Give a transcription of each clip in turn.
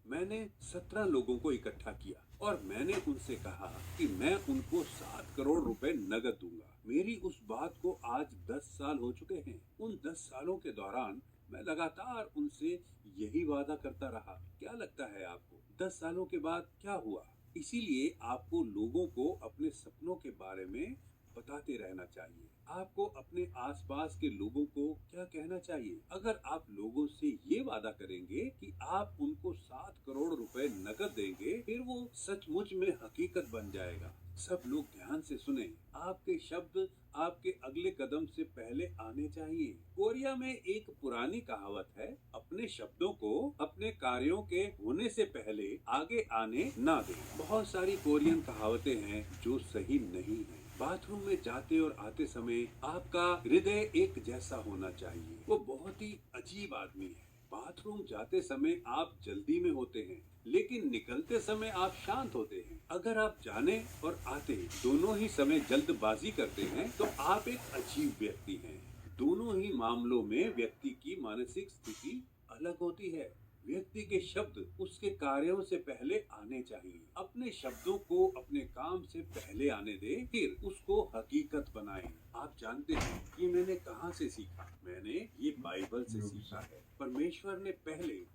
मैंने 17 लोगों को इकट्ठा किया और मैंने उनसे कहा कि मैं उनको 7 करोड़ रुपए नकद दूंगा। मेरी उस बात को आज 10 साल हो चुके हैं। उन 10 सालों के दौरान मैं लगातार उनसे यही वादा करता रहा। क्या लगता है आपको 10 सालों के बाद क्या हुआ? इसीलिए आपको लोगों को अपने सपनों के बारे में बताते रहना चाहिए। आपको अपने आसपास के लोगों को क्या कहना चाहिए? अगर आप लोगों से ये वादा करेंगे कि आप उनको 7 करोड़ रुपए नकद देंगे, फिर वो सचमुच में हकीकत बन जाएगा। सब लोग ध्यान से सुने। आपके शब्द आपके अगले कदम से पहले आने चाहिए। कोरिया में एक पुरानी कहावत है, अपने शब्दों को अपने कार्यों के होने से पहले आगे आने ना दें। बहुत सारी कोरियन कहावतें हैं जो सही नहीं है। बाथरूम में जाते और आते समय आपका हृदय एक जैसा होना चाहिए। वो बहुत ही अजीब आदमी है। बाथरूम जाते समय आप जल्दी में होते हैं, लेकिन निकलते समय आप शांत होते हैं। अगर आप जाने और आते दोनों ही समय जल्दबाजी करते हैं, तो आप एक अजीब व्यक्ति हैं। दोनों ही मामलों में व्यक्ति की मानसिक स्थिति अलग होती है। व्यक्ति के शब्द उसके कार्यों से पहले आने चाहिए। अपने शब्दों को अपने काम से पहले आने दे, फिर उसको हकीकत बनाएं। आप जानते हैं ये मैंने कहाँ से सीखा? मैंने ये बाइबल से सीखा है। परमेश्वर ने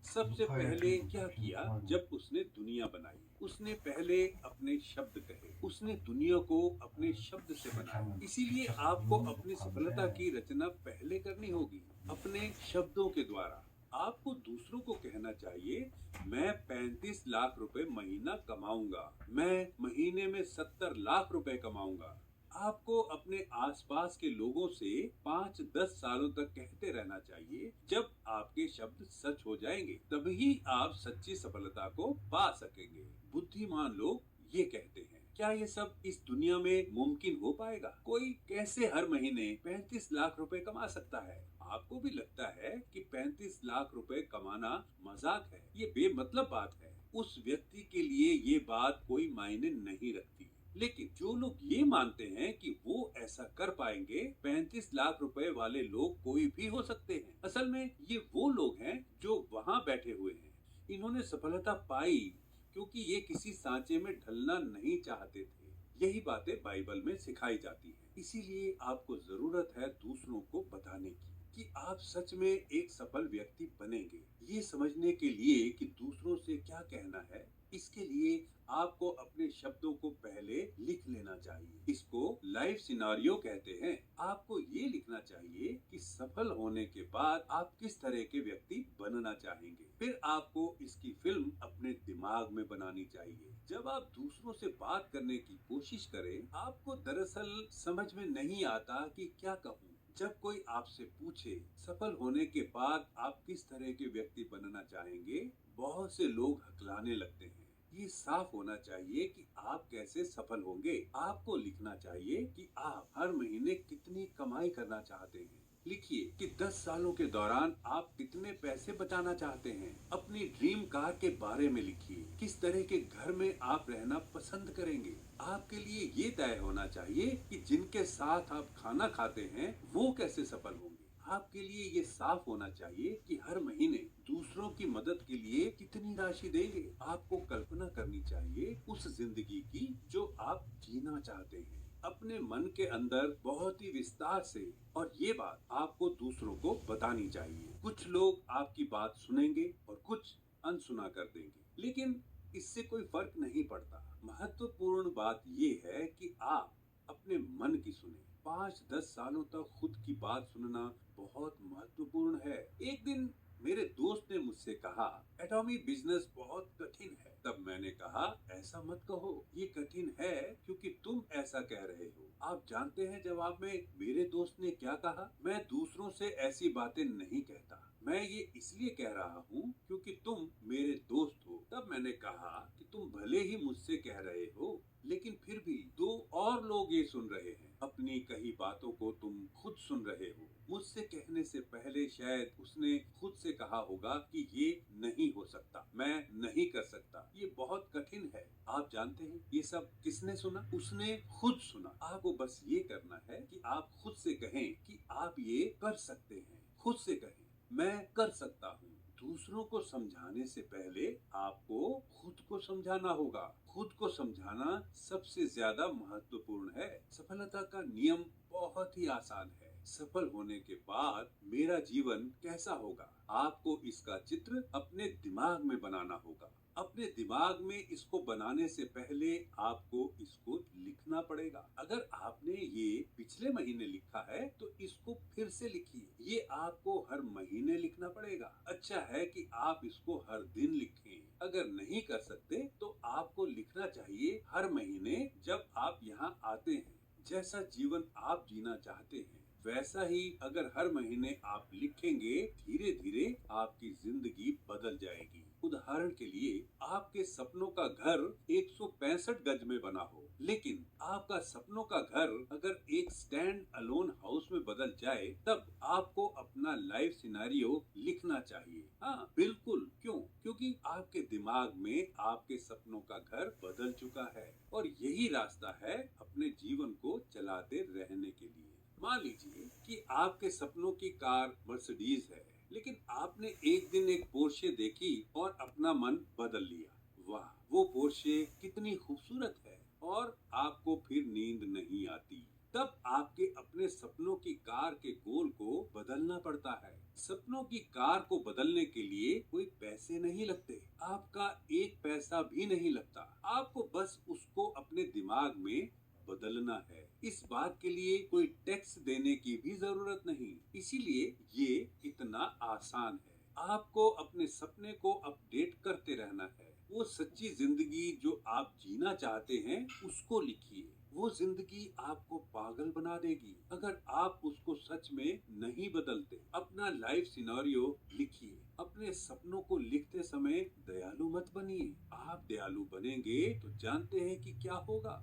सबसे पहले क्या किया जब उसने दुनिया बनाई? उसने पहले अपने शब्द कहे। उसने दुनिया को अपने शब्द से बनाया। इसीलिए आपको अपनी सफलता की रचना पहले करनी होगी, अपने शब्दों के द्वारा। आपको दूसरों को कहना चाहिए, मैं 35 लाख रुपए महीना कमाऊंगा, मैं महीने में 70 लाख रुपए कमाऊंगा। आपको अपने आसपास के लोगों से 5-10 सालों तक कहते रहना चाहिए। जब आपके शब्द सच हो जाएंगे, तभी आप सच्ची सफलता को पा सकेंगे। बुद्धिमान लोग ये कहते हैं। क्या ये सब इस दुनिया में मुमकिन हो पाएगा? कोई कैसे हर महीने 35 लाख रुपए कमा सकता है? आपको भी लगता है कि 35 लाख रुपए कमाना मजाक है, ये बेमतलब बात है। उस व्यक्ति के लिए ये बात कोई मायने नहीं रखती। लेकिन जो लोग ये मानते हैं कि वो ऐसा कर पाएंगे, 35 लाख रुपए वाले लोग कोई भी हो सकते हैं। असल में ये वो लोग हैं जो वहाँ बैठे हुए हैं। इन्होंने सफलता पाई क्योंकि ये किसी सांचे में ढलना नहीं चाहते थे। यही बातें बाइबल में सिखाई जाती हैं। इसीलिए आपको जरूरत है दूसरों को बताने की कि आप सच में एक सफल व्यक्ति बनेंगे। ये समझने के लिए कि दूसरों से क्या कहना है, इसके लिए आपको अपने शब्दों को पहले लिख लेना चाहिए। इसको लाइफ सिनारियो कहते हैं। आपको ये लिखना चाहिए कि सफल होने के बाद आप किस तरह के व्यक्ति बनना चाहेंगे। फिर आपको इसकी फिल्म अपने दिमाग में बनानी चाहिए। जब आप दूसरों से बात करने की कोशिश करें, आपको दरअसल समझ में नहीं आता कि क्या कहूँ। जब कोई आपसे पूछे सफल होने के बाद आप किस तरह के व्यक्ति बनना चाहेंगे, बहुत से लोग हकलाने लगते हैं। ये साफ होना चाहिए कि आप कैसे सफल होंगे। आपको लिखना चाहिए कि आप हर महीने कितनी कमाई करना चाहते हैं। लिखिए कि 10 सालों के दौरान आप कितने पैसे बचाना चाहते हैं। अपनी ड्रीम कार के बारे में लिखिए। किस तरह के घर में आप रहना पसंद करेंगे। आपके लिए ये तय होना चाहिए कि जिनके साथ आप खाना खाते हैं वो कैसे सफल होंगे। आपके लिए ये साफ होना चाहिए कि हर महीने दूसरों की मदद के लिए कितनी राशि देंगे। आपको कल्पना करनी चाहिए उस जिंदगी की जो आप जीना चाहते हैं, अपने मन के अंदर बहुत ही विस्तार से। और ये बात आपको दूसरों को बतानी चाहिए। कुछ लोग आपकी बात सुनेंगे और कुछ अनसुना कर देंगे, लेकिन इससे कोई फर्क नहीं पड़ता। महत्वपूर्ण बात ये है कि आप अपने मन की सुने। 5-10 सालों तक खुद की बात सुनना बहुत महत्वपूर्ण है। एक दिन मेरे दोस्त ने मुझसे कहा, एटॉमी बिजनेस बहुत कठिन है। तब मैंने कहा, ऐसा मत कहो, ये कठिन है क्योंकि तुम ऐसा कह रहे हो। आप जानते हैं जवाब में मेरे दोस्त ने क्या कहा? मैं दूसरों से ऐसी बातें नहीं कहता, मैं ये इसलिए कह रहा हूँ क्योंकि तुम मेरे दोस्त हो। तब मैंने कहा कि तुम भले ही मुझसे कह रहे हो, लेकिन फिर भी दो और लोग ये सुन रहे हैं। अपनी कही बातों को तुम खुद सुन रहे हो। मुझसे कहने से पहले शायद उसने खुद से कहा होगा कि ये नहीं हो सकता, मैं नहीं कर सकता, ये बहुत कठिन है। आप जानते हैं ये सब किसने सुना? उसने खुद सुना। आपको बस ये करना है कि आप खुद से कहें कि आप ये कर सकते हैं। खुद से कहें, मैं कर सकता हूँ। दूसरों को समझाने से पहले आपको खुद को समझाना होगा। खुद को समझाना सबसे ज्यादा महत्वपूर्ण है। सफलता का नियम बहुत ही आसान है। सफल होने के बाद मेरा जीवन कैसा होगा, आपको इसका चित्र अपने दिमाग में बनाना होगा। अपने दिमाग में इसको बनाने से पहले आपको इसको लिखना पड़ेगा। अगर आपने ये पिछले महीने लिखा है तो इसको फिर से लिखिए। ये आपको हर महीने लिखना पड़ेगा। अच्छा है कि आप इसको हर दिन लिखें। अगर नहीं कर सकते तो आपको लिखना चाहिए हर महीने जब आप यहाँ आते हैं। जैसा जीवन आप जीना चाहते हैं वैसा ही अगर हर महीने आप लिखेंगे, धीरे धीरे आपकी जिंदगी बदल जाएगी। उदाहरण के लिए आपके सपनों का घर 165 गज में बना हो, लेकिन आपका सपनों का घर अगर एक स्टैंड अलोन हाउस में बदल जाए, तब आपको अपना लाइफ सिनेरियो लिखना चाहिए। हाँ बिल्कुल, क्यों? क्योंकि आपके दिमाग में आपके सपनों का घर बदल चुका है और यही रास्ता है अपने जीवन को चलाते रहने के लिए। मान लीजिए कि आपके सपनों की कार मर्सिडीज है, लेकिन आपने एक दिन एक पोर्शे देखी और अपना मन बदल लिया। वाह, वो पोर्शे कितनी खूबसूरत है और आपको फिर नींद नहीं आती। तब आपके अपने सपनों की कार के गोल को बदलना पड़ता है। सपनों की कार को बदलने के लिए कोई पैसे नहीं लगते, आपका एक पैसा भी नहीं लगता। आपको बस उसको अपने दिमाग में बदलना है। इस बात के लिए कोई टैक्स देने की भी जरूरत नहीं, इसीलिए ये इतना आसान है। आपको अपने सपने को अपडेट करते रहना है। वो सच्ची जिंदगी जो आप जीना चाहते हैं उसको लिखिए। वो जिंदगी आपको पागल बना देगी अगर आप उसको सच में नहीं बदलते। अपना लाइफ सिनेरियो लिखिए। अपने सपनों को लिखते समय दयालु मत बनिए। आप दयालु बनेंगे तो जानते हैं कि क्या होगा?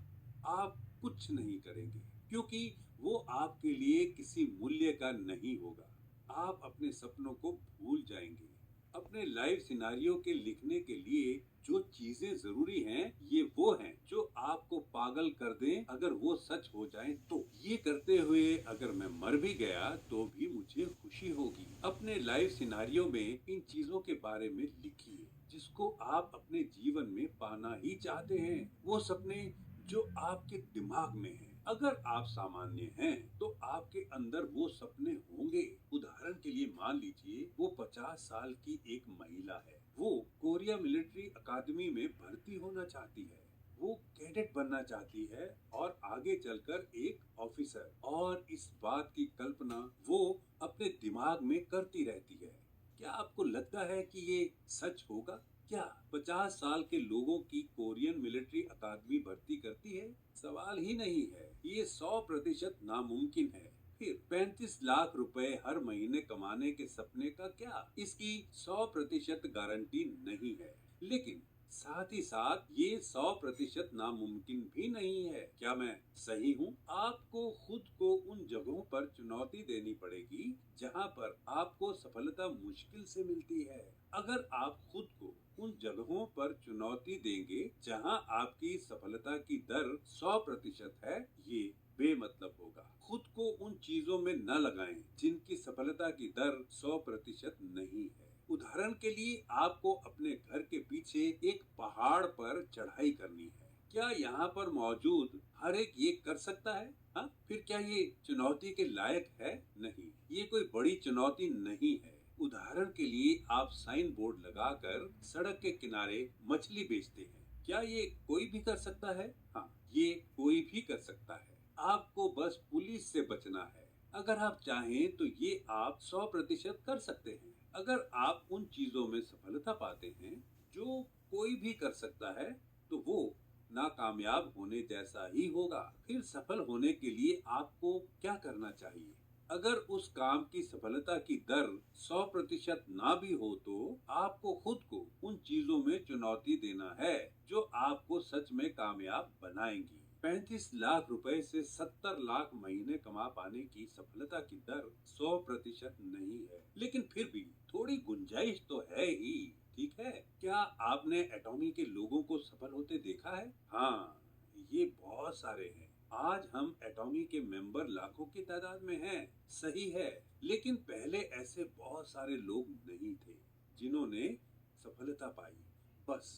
आप कुछ नहीं करेंगे, क्योंकि वो आपके लिए किसी मूल्य का नहीं होगा। आप अपने सपनों को भूल जाएंगे। अपने लाइफ सिनेरियो के लिखने के लिए जो चीजें जरूरी हैं, ये वो हैं जो आपको पागल कर दें अगर वो सच हो जाएं तो। ये करते हुए अगर मैं मर भी गया तो भी मुझे खुशी होगी। अपने लाइफ सिनेरियो में इन चीजों के बारे में लिखिए जिसको आप अपने जीवन में पाना ही चाहते हैं। वो सपने जो आपके दिमाग में है। अगर आप सामान्य हैं तो आपके अंदर वो सपने होंगे। उदाहरण के लिए मान लीजिए वो 50 साल की एक महिला है। वो कोरिया मिलिट्री अकादमी में भर्ती होना चाहती है। वो कैडेट बनना चाहती है और आगे चलकर एक ऑफिसर। और इस बात की कल्पना वो अपने दिमाग में करती रहती है। क्या आपको लगता है कि ये सच होगा? क्या 50 साल के लोगों की कोरियन मिलिट्री अकादमी भर्ती करती है? सवाल ही नहीं है। ये 100% नामुमकिन है। फिर 35 लाख रुपए हर महीने कमाने के सपने का क्या? इसकी 100% गारंटी नहीं है, लेकिन साथ ही साथ ये 100% नामुमकिन भी नहीं है। क्या मैं सही हूँ? आपको खुद को उन जगहों पर चुनौती देनी पड़ेगी जहाँ पर आपको सफलता मुश्किल से मिलती है। अगर आप खुद को उन जगहों पर चुनौती देंगे जहां आपकी सफलता की दर 100% है, ये बेमतलब होगा। खुद को उन चीजों में न लगाएं जिनकी सफलता की दर 100% नहीं है। उदाहरण के लिए आपको अपने घर के पीछे एक पहाड़ पर चढ़ाई करनी है। क्या यहाँ पर मौजूद हर एक ये कर सकता है? हाँ, फिर क्या ये चुनौती के लायक है? नहीं, ये कोई बड़ी चुनौती नहीं है। उदाहरण के लिए आप साइन बोर्ड लगाकर सड़क के किनारे मछली बेचते हैं। क्या ये कोई भी कर सकता है? हाँ, ये कोई भी कर सकता है। आपको बस पुलिस से बचना है। अगर आप चाहें तो ये आप 100% कर सकते हैं। अगर आप उन चीजों में सफलता पाते हैं जो कोई भी कर सकता है, तो वो नाकामयाब होने जैसा ही होगा। फिर सफल होने के लिए आपको क्या करना चाहिए? अगर उस काम की सफलता की दर 100% ना भी हो तो आपको खुद को उन चीजों में चुनौती देना है जो आपको सच में कामयाब बनाएंगी। 35 लाख रुपए से 70 लाख महीने कमा पाने की सफलता की दर 100% नहीं है, लेकिन फिर भी थोड़ी गुंजाइश तो है ही। ठीक है, क्या आपने एटॉमी के लोगों को सफल होते देखा है? हाँ, ये बहुत सारे हैं। आज हम एटॉमी के मेंबर लाखों की तादाद में हैं। सही है, लेकिन पहले ऐसे बहुत सारे लोग नहीं थे। जिन्होंने सफलता पाई। बस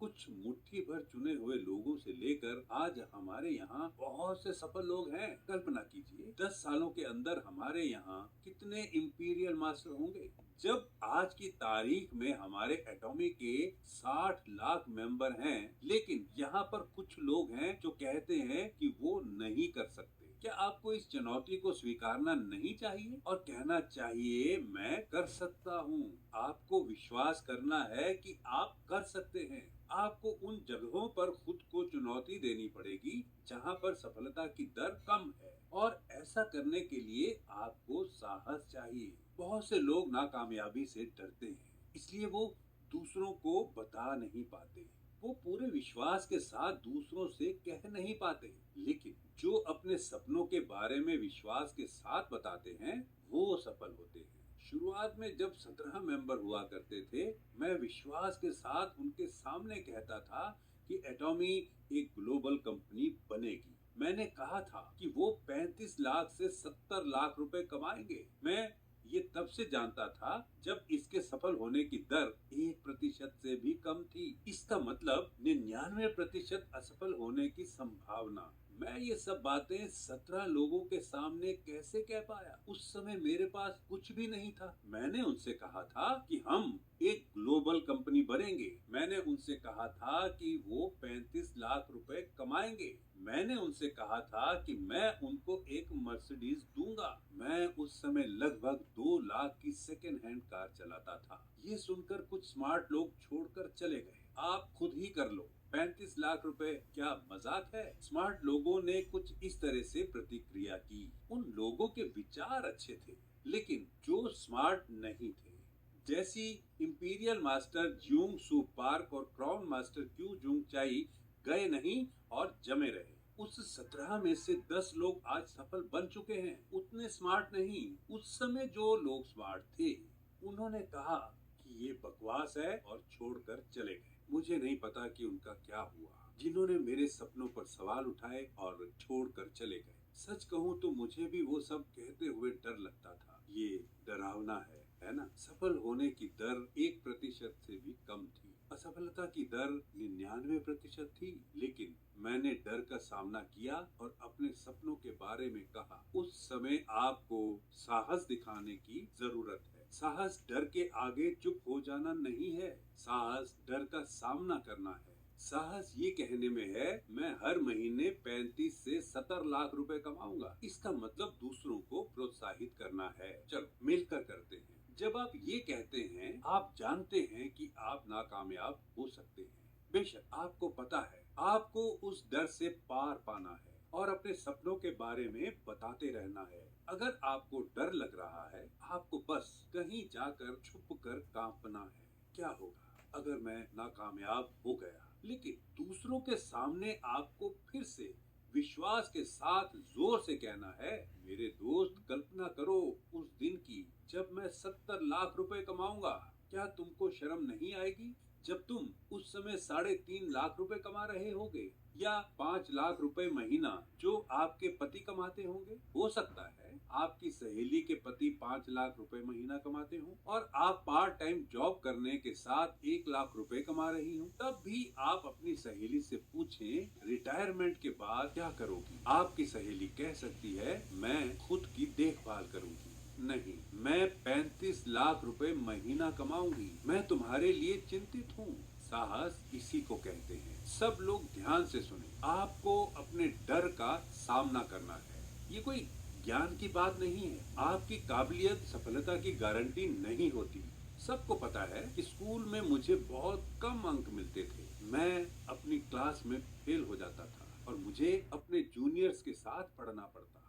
कुछ मुट्ठी भर चुने हुए लोगों से लेकर आज हमारे यहाँ बहुत से सफल लोग हैं। कल्पना कीजिए 10 सालों के अंदर हमारे यहाँ कितने इंपीरियल मास्टर होंगे। जब आज की तारीख में हमारे एटॉमी के 60 लाख मेंबर हैं, लेकिन यहाँ पर कुछ लोग हैं जो कहते हैं कि वो नहीं कर सकते। क्या आपको इस चुनौती को स्वीकारना नहीं चाहिए और कहना चाहिए मैं कर सकता हूँ? आपको विश्वास करना है कि आप कर सकते हैं। आपको उन जगहों पर खुद को चुनौती देनी पड़ेगी जहाँ पर सफलता की दर कम है, और ऐसा करने के लिए आपको साहस चाहिए। बहुत से लोग नाकामयाबी से डरते हैं, इसलिए वो दूसरों को बता नहीं पाते। वो पूरे विश्वास के साथ दूसरों से कह नहीं पाते। लेकिन जो अपने सपनों के बारे में विश्वास के साथ बताते हैं, वो सफल होते हैं। शुरुआत में जब 17 मेंबर हुआ करते थे, मैं विश्वास के साथ उनके सामने कहता था कि एटॉमी एक ग्लोबल कंपनी बनेगी। मैंने कहा था कि वो 35 लाख से 70 लाख रुपए कमाएंगे। मैं ये तब से जानता था जब इसके सफल होने की दर 1% से भी कम थी। इसका मतलब 99% असफल होने की संभावना। मैं ये सब बातें 17 लोगों के सामने कैसे कह पाया? उस समय मेरे पास कुछ भी नहीं था। मैंने उनसे कहा था कि हम एक ग्लोबल कंपनी बनेंगे। मैंने उनसे कहा था कि वो 35 लाख रुपए कमाएंगे। मैंने उनसे कहा था कि मैं उनको एक मर्सिडीज दूंगा। मैं उस समय लगभग 2 लाख की सेकेंड हैंड कार चलाता था। ये सुनकर कुछ स्मार्ट लोग छोड़कर चले गए। आप खुद ही कर लो, 35 लाख रुपए क्या मजाक है? स्मार्ट लोगों ने कुछ इस तरह से प्रतिक्रिया की। उन लोगों के विचार अच्छे थे, लेकिन जो स्मार्ट नहीं थे। जैसी इंपीरियल मास्टर ज्यूंग सू पार्क और क्राउन मास्टर क्यू जुंग चाई गए नहीं और जमे रहे। उस 17 में से 10 लोग आज सफल बन चुके हैं। उतने स्मार्ट नहीं। उस समय जो लोग स्मार्ट थे, उन्होंने कहा कि ये बकवास है और छोड़कर चले गए। मुझे नहीं पता कि उनका क्या हुआ। जिन्होंने मेरे सपनों पर सवाल उठाए और छोड़कर चले गए। सच कहूँ तो मुझे भी वो सब कहते हुए डर लगता था। ये डरावना है ना? सफल होने की दर 1% से भी कम थी। असफलता की दर 99% थी। लेकिन मैंने डर का सामना किया और अपने सपनों के बारे में कहा। उस समय आपको साहस दिखाने की जरूरत है। साहस डर के आगे चुप हो जाना नहीं है। साहस डर का सामना करना है। साहस ये कहने में है मैं हर महीने 35 से 70 लाख रुपए कमाऊंगा। इसका मतलब दूसरों को प्रोत्साहित करना है। चलो मिलकर करते हैं। जब आप ये कहते हैं, आप जानते हैं कि आप नाकामयाब हो सकते हैं। बेशक आपको पता है, आपको उस डर से पार पाना है और अपने सपनों के बारे में बताते रहना है। अगर आपको डर लग रहा है, आपको बस कहीं जाकर छुप कर कांपना है। क्या होगा अगर मैं नाकामयाब हो गया? लेकिन दूसरों के सामने आपको फिर से विश्वास के साथ जोर से कहना है, मेरे दोस्त कल्पना करो उस दिन की जब मैं 70 लाख रुपए कमाऊंगा। क्या तुमको शर्म नहीं आएगी जब तुम उस समय 3.5 लाख रुपए कमा रहे होगे, या 5 लाख रुपए महीना जो आपके पति कमाते होंगे? हो सकता है आपकी सहेली के पति 5 लाख रुपए महीना कमाते हो और आप पार्ट टाइम जॉब करने के साथ 1 लाख रुपए कमा रही हो। तब भी आप अपनी सहेली से पूछें रिटायरमेंट के बाद क्या करोगी? आपकी सहेली कह सकती है मैं खुद की देखभाल करूंगी। नहीं, मैं 35 लाख रुपए महीना कमाऊंगी। मैं तुम्हारे लिए चिंतित हूँ। साहस इसी को कहते हैं। सब लोग ध्यान से सुने। आपको अपने डर का सामना करना है। ये कोई ज्ञान की बात नहीं है। आपकी काबिलियत सफलता की गारंटी नहीं होती। सबको पता है कि स्कूल में मुझे बहुत कम अंक मिलते थे। मैं अपनी क्लास में फेल हो जाता था और मुझे अपने जूनियर्स के साथ पढ़ना पड़ता।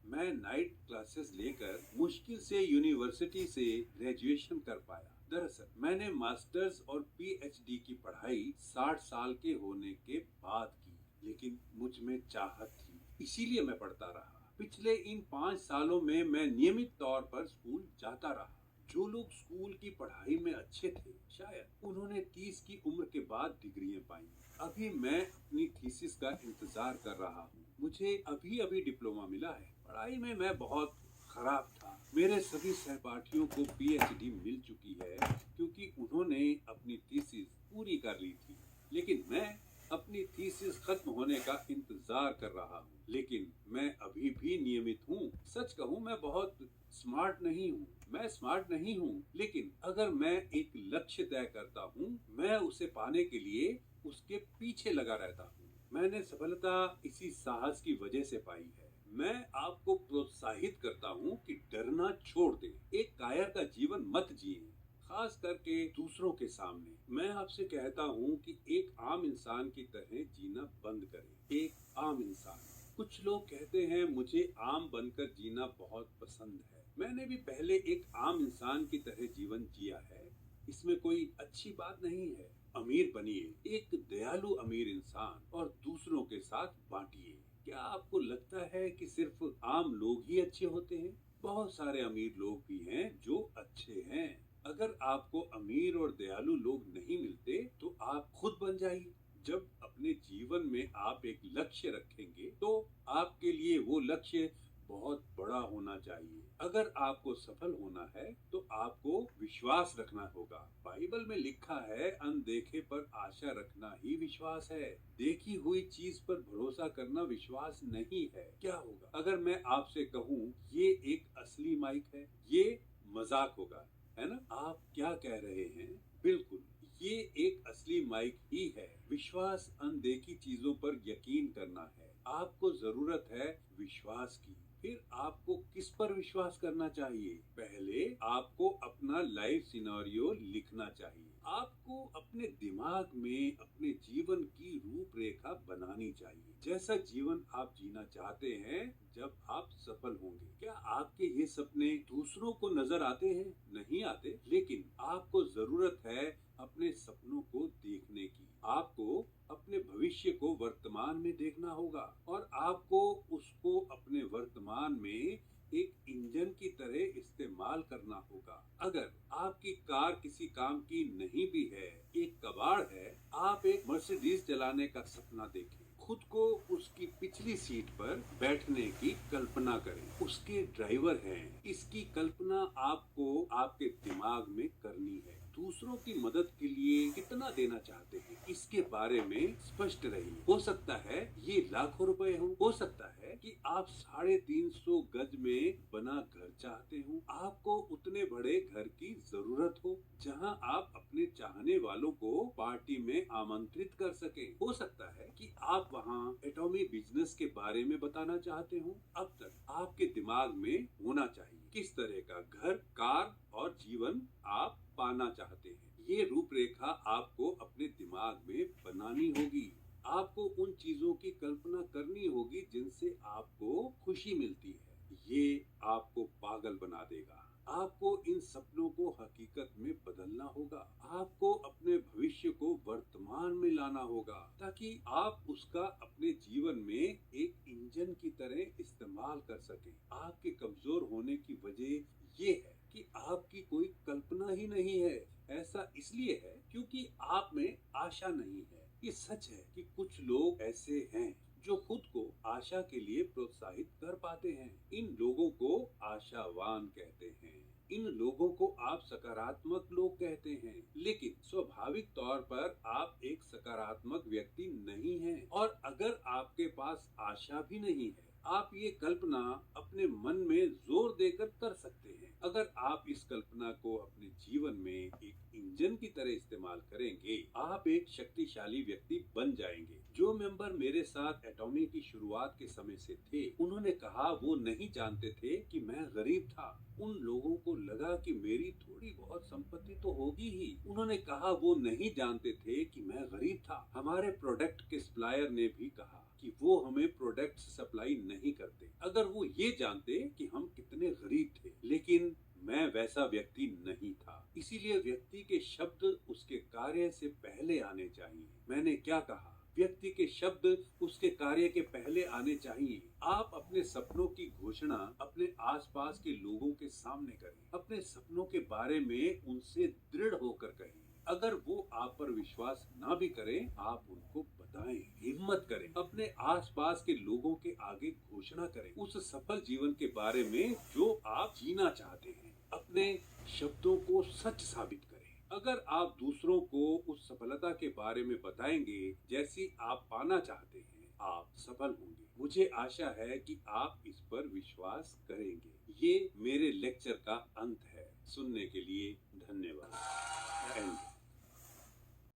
मैं नाइट क्लासेस लेकर मुश्किल से यूनिवर्सिटी से ग्रेजुएशन कर पाया। दरअसल मैंने मास्टर्स और पीएचडी की पढ़ाई 60 साल के होने के बाद की, लेकिन मुझ में चाहत थी, इसीलिए मैं पढ़ता रहा। पिछले इन 5 सालों में मैं नियमित तौर पर स्कूल जाता रहा। जो लोग स्कूल की पढ़ाई में अच्छे थे, शायद उन्होंने 30 की उम्र के बाद डिग्रियां पाई। अभी मैं अपनी थीसिस का इंतजार कर रहा हूँ। मुझे अभी अभी डिप्लोमा मिला है। पढ़ाई में मैं बहुत खराब था। मेरे सभी सहपाठियों को पीएचडी मिल चुकी है क्योंकि उन्होंने अपनी थीसिस पूरी कर ली थी, लेकिन मैं अपनी थीसिस खत्म होने का इंतजार कर रहा हूँ। लेकिन मैं अभी भी नियमित हूँ। सच कहूँ मैं बहुत स्मार्ट नहीं हूँ। मैं स्मार्ट नहीं हूँ, लेकिन अगर मैं एक लक्ष्य तय करता हूँ, मैं उसे पाने के लिए उसके पीछे लगा रहता हूँ। मैंने सफलता इसी साहस की वजह से पाई है। मैं आपको प्रोत्साहित करता हूँ कि डरना छोड़ दें। एक कायर का जीवन मत जिए, खास करके दूसरों के सामने। मैं आपसे कहता हूँ कि एक आम इंसान की तरह जीना बंद करें। एक आम इंसान। कुछ लोग कहते हैं मुझे आम बनकर जीना बहुत पसंद है। मैंने भी पहले एक आम इंसान की तरह जीवन जिया है। इसमें कोई अच्छी बात नहीं है। अमीर बनिए, एक दयालु अमीर इंसान, और दूसरों के साथ बांटिए। क्या आपको लगता है कि सिर्फ आम लोग ही अच्छे होते हैं? बहुत सारे अमीर लोग भी हैं जो अच्छे हैं। अगर आपको अमीर और दयालु लोग नहीं मिलते तो आप खुद बन जाइए। जब अपने जीवन में आप एक लक्ष्य रखेंगे तो आपके लिए वो लक्ष्य बहुत बड़ा होना चाहिए। अगर आपको सफल होना है तो आपको विश्वास रखना होगा। बाइबल में लिखा है, अनदेखे पर आशा रखना ही विश्वास है। देखी हुई चीज पर भरोसा करना विश्वास नहीं है। क्या होगा अगर मैं आपसे कहूँ ये एक असली माइक है? ये मजाक होगा, है ना? आप क्या कह रहे हैं? बिल्कुल, ये एक असली माइक ही है। विश्वास अनदेखी चीजों पर यकीन करना है। आपको जरूरत है विश्वास की। फिर आपको किस पर विश्वास करना चाहिए? पहले आपको अपना लाइफ सिनेरियो लिखना चाहिए। आपको अपने दिमाग में अपने जीवन की रूपरेखा बनानी चाहिए। जैसा जीवन आप जीना चाहते हैं जब आप सफल होंगे। क्या आपके ये सपने दूसरों को नजर आते हैं? नहीं आते, लेकिन आपको जरूरत है अपने सपनों को देखने की। आपको अपने भविष्य को वर्तमान में देखना होगा और आपको उसको अपने वर्तमान में एक इंजन की तरह इस्तेमाल करना होगा। अगर आपकी कार किसी काम की नहीं भी है, एक कबाड़ है, आप एक मर्सिडीज चलाने का सपना देखें। खुद को उसकी पिछली सीट पर बैठने की कल्पना करें। उसके ड्राइवर हैं। इसकी कल्पना आपको आपके दिमाग में करनी है। दूसरों की मदद के लिए कितना देना चाहते हैं इसके बारे में स्पष्ट रहिए। हो सकता है ये लाखों रुपए हो सकता है कि आप 350 गज में बना घर चाहते हो। आपको उतने बड़े घर की जरूरत हो जहां आप अपने चाहने वालों को पार्टी में आमंत्रित कर सके। हो सकता है कि आप वहां एटॉमिक बिजनेस के बारे में बताना चाहते हो। अब तक आपके दिमाग में होना चाहिए किस तरह का घर, कार और जीवन आप पाना चाहते हैं। ये रूपरेखा आपको अपने दिमाग में बनानी होगी। आपको उन चीजों की कल्पना करनी होगी जिनसे आपको खुशी मिलती है। ये आपको पागल बना देगा। आपको इन सपनों को हकीकत में बदलना होगा। आपको अपने भविष्य को वर्तमान में लाना होगा ताकि आप उसका अपने जीवन में एक इंजन की तरह इस्तेमाल कर सकें। आपके कमजोर होने की वजह ये है कि आपकी कोई कल्पना ही नहीं है। ऐसा इसलिए है क्योंकि आप में आशा नहीं है। ये सच है कि कुछ लोग ऐसे हैं जो खुद को आशा के लिए प्रोत्साहित कर पाते हैं। इन लोगों को आशावान कहते हैं। इन लोगों को आप सकारात्मक लोग कहते हैं, लेकिन स्वाभाविक तौर पर आप एक सकारात्मक व्यक्ति नहीं हैं। और अगर आपके पास आशा भी नहीं है, आप ये कल्पना अपने मन में जोर देकर कर सकते हैं। अगर आप इस कल्पना को अपने जीवन में एक इंजन की तरह इस्तेमाल करेंगे, आप एक शक्तिशाली व्यक्ति बन जाएंगे। जो मेंबर मेरे साथ एटॉमी की शुरुआत के समय से थे, उन्होंने कहा वो नहीं जानते थे कि मैं गरीब था। उन लोगों को लगा कि मेरी थोड़ी बहुत संपत्ति तो होगी ही। उन्होंने कहा वो नहीं जानते थे कि मैं गरीब था। हमारे प्रोडक्ट के सप्लायर ने भी कहा कि वो हमें प्रोडक्ट सप्लाई नहीं करते। अगर वो ये जानते कि हम कितने गरीब थे, लेकिन मैं वैसा व्यक्ति नहीं था। इसीलिए व्यक्ति के शब्द उसके कार्य से पहले आने चाहिए। मैंने क्या कहा? व्यक्ति के शब्द उसके कार्य के पहले आने चाहिए। आप अपने सपनों की घोषणा अपने आसपास के लोगों के सामने करें। अपने सपनों के बारे में उनसे दृढ़ होकर कहें। अगर वो आप पर विश्वास ना भी करें, आप उनको बताएं, हिम्मत करें, अपने आसपास के लोगों के आगे घोषणा करें उस सफल जीवन के बारे में जो आप जीना चाहते हैं। अपने शब्दों को सच साबित करें। अगर आप दूसरों को उस सफलता के बारे में बताएंगे जैसी आप पाना चाहते हैं, आप सफल होंगे। मुझे आशा है कि आप इस पर विश्वास करेंगे। ये मेरे लेक्चर का अंत है। सुनने के लिए धन्यवाद।